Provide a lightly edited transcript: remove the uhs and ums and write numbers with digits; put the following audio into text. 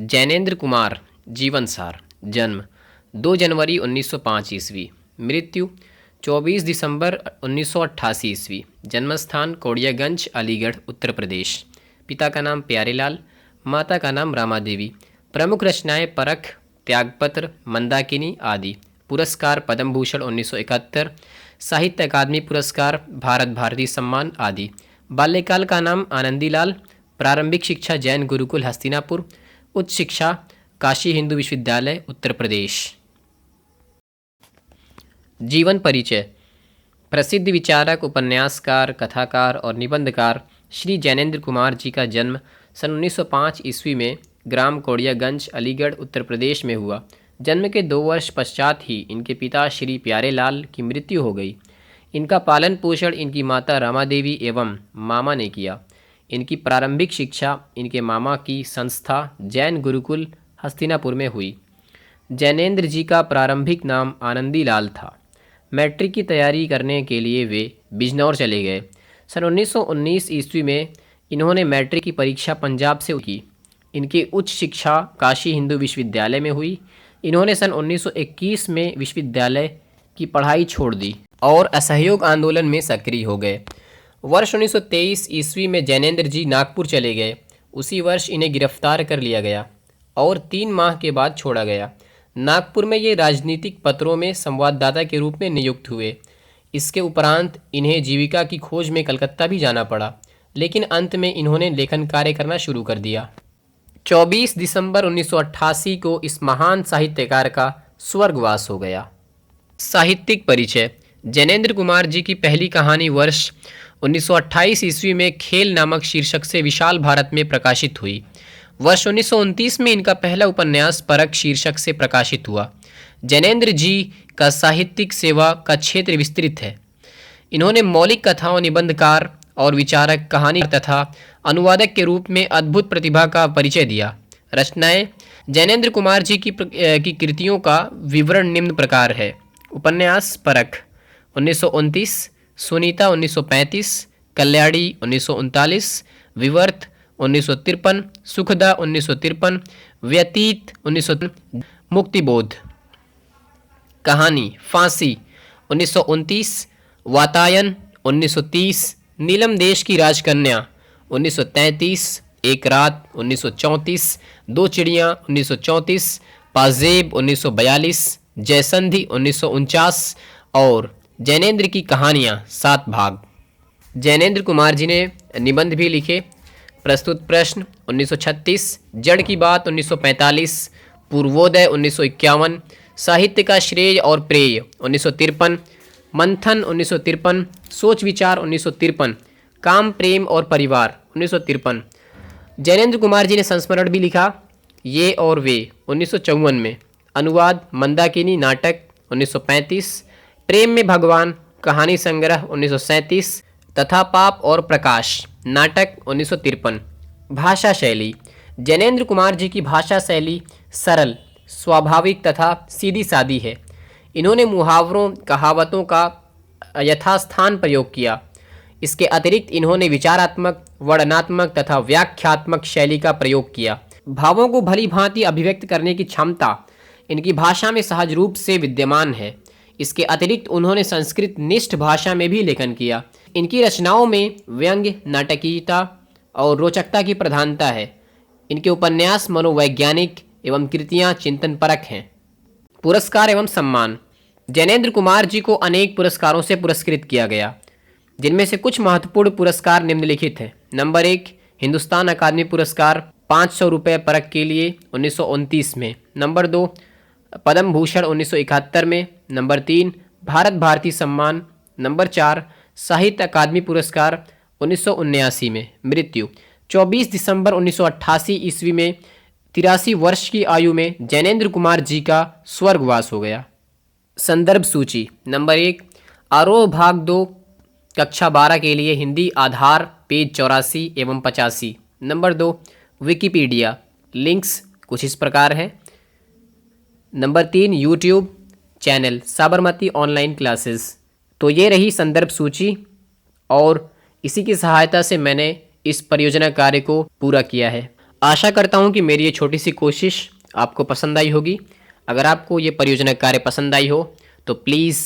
जैनेंद्र कुमार जीवन सार। जन्म 2 जनवरी 1905 ईस्वी। मृत्यु 24 दिसंबर 1988 ईस्वी। जन्मस्थान कोड़ियागंज, अलीगढ़, उत्तर प्रदेश। पिता का नाम प्यारेलाल, माता का नाम रामा देवी। प्रमुख रचनाएं परख, त्यागपत्र, मंदाकिनी आदि। पुरस्कार पद्म भूषण 1971, साहित्य अकादमी पुरस्कार, भारत भारती सम्मान आदि। बाल्यकाल का नाम आनंदीलाल। प्रारंभिक शिक्षा जैन गुरुकुल हस्तिनापुर। उच्च शिक्षा काशी हिंदू विश्वविद्यालय, उत्तर प्रदेश। जीवन परिचय। प्रसिद्ध विचारक, उपन्यासकार, कथाकार और निबंधकार श्री जैनेंद्र कुमार जी का जन्म सन 1905 ईस्वी में ग्राम कोड़ियागंज, अलीगढ़, उत्तर प्रदेश में हुआ। जन्म के 2 वर्ष पश्चात ही इनके पिता श्री प्यारेलाल की मृत्यु हो गई। इनका पालन पोषण इनकी माता रामा देवी एवं मामा ने किया। इनकी प्रारंभिक शिक्षा इनके मामा की संस्था जैन गुरुकुल हस्तिनापुर में हुई। जैनेंद्र जी का प्रारंभिक नाम आनंदीलाल था। मैट्रिक की तैयारी करने के लिए वे बिजनौर चले गए। सन 1919 ईस्वी में इन्होंने मैट्रिक की परीक्षा पंजाब से की। इनकी उच्च शिक्षा काशी हिंदू विश्वविद्यालय में हुई। इन्होंने सन 1921 में विश्वविद्यालय की पढ़ाई छोड़ दी और असहयोग आंदोलन में सक्रिय हो गए। वर्ष 1923 ईस्वी में जैनेंद्र जी नागपुर चले गए। उसी वर्ष इन्हें गिरफ्तार कर लिया गया और 3 माह के बाद छोड़ा गया। नागपुर में ये राजनीतिक पत्रों में संवाददाता के रूप में नियुक्त हुए। इसके उपरांत इन्हें जीविका की खोज में कलकत्ता भी जाना पड़ा, लेकिन अंत में इन्होंने लेखन कार्य करना शुरू कर दिया। 24 दिसंबर 1988 को इस महान साहित्यकार का स्वर्गवास हो गया। साहित्यिक परिचय। जैनेंद्र कुमार जी की पहली कहानी वर्ष 1928 ईस्वी में खेल नामक शीर्षक से विशाल भारत में प्रकाशित हुई। वर्ष 1929 में इनका पहला उपन्यास परख शीर्षक से प्रकाशित हुआ। जैनेंद्र जी का साहित्यिक सेवा का क्षेत्र विस्तृत है। इन्होंने मौलिक कथाओं, निबंधकार और विचारक, कहानी तथा अनुवादक के रूप में अद्भुत प्रतिभा का परिचय दिया। रचनाएं। जैनेंद्र कुमार जी की कृतियों का विवरण निम्न प्रकार है। उपन्यास परख 1929, सुनीता 1935, कल्याणी 1939, विवर्त 1953, सुखदा 1953, व्यतीत 1953, मुक्तिबोध। कहानी फांसी 1929, वातायन 1930, नीलम देश की राजकन्या 1933, एक रात 1934, 2 चिड़ियाँ 1934, पाजेब 1942, जयसंधि 1949 और जैनेंद्र की कहानियाँ 7 भाग। जैनेंद्र कुमार जी ने निबंध भी लिखे। प्रस्तुत प्रश्न 1936, जड़ की बात 1945, पूर्वोदय 1951, साहित्य का श्रेय और प्रेय 1953, मंथन 1953, सोच विचार 1953, काम प्रेम और परिवार 1953। जैनेंद्र कुमार जी ने संस्मरण भी लिखा, ये और वे 1954 में। अनुवाद मंदाकिनी नाटक 1935, प्रेम में भगवान कहानी संग्रह 1937 तथा पाप और प्रकाश नाटक 1953। भाषा शैली। जैनेंद्र कुमार जी की भाषा शैली सरल, स्वाभाविक तथा सीधी सादी है। इन्होंने मुहावरों, कहावतों का यथास्थान प्रयोग किया। इसके अतिरिक्त इन्होंने विचारात्मक, वर्णनात्मक तथा व्याख्यात्मक शैली का प्रयोग किया। भावों को भली भांति अभिव्यक्त करने की क्षमता इनकी भाषा में सहज रूप से विद्यमान है। इसके अतिरिक्त उन्होंने संस्कृत निष्ठ भाषा में भी लेखन किया। इनकी रचनाओं में व्यंग्य, नाटकीयता और रोचकता की प्रधानता है। इनके उपन्यास मनोवैज्ञानिक एवं कृतियाँ चिंतन परक हैं। पुरस्कार एवं सम्मान। जैनेंद्र कुमार जी को अनेक पुरस्कारों से पुरस्कृत किया गया, जिनमें से कुछ महत्वपूर्ण पुरस्कार निम्नलिखित हैं। नंबर 1, हिंदुस्तान अकादमी पुरस्कार 500 रुपये परख के लिए 1929 में। नंबर 2, पद्म भूषण 1971 में। नंबर 3, भारत भारती सम्मान। नंबर 4, साहित्य अकादमी पुरस्कार 1979 में। मृत्यु 24 दिसंबर 1988 ईस्वी में 83 वर्ष की आयु में जैनेंद्र कुमार जी का स्वर्गवास हो गया। संदर्भ सूची। नंबर 1, आरोह भाग 2 कक्षा 12 के लिए हिंदी आधार पेज 84 एवं 85। Number 2, Wikipedia. लिंक्स कुछ इस प्रकार है। Number 3, YouTube channel Sabarmati online classes. तो ये रही संदर्भ सूची और इसी की सहायता से मैंने इस परियोजना कार्य को पूरा किया है। आशा करता हूँ कि मेरी ये छोटी सी कोशिश आपको पसंद आई होगी। अगर आपको ये परियोजना कार्य पसंद आई हो तो प्लीज़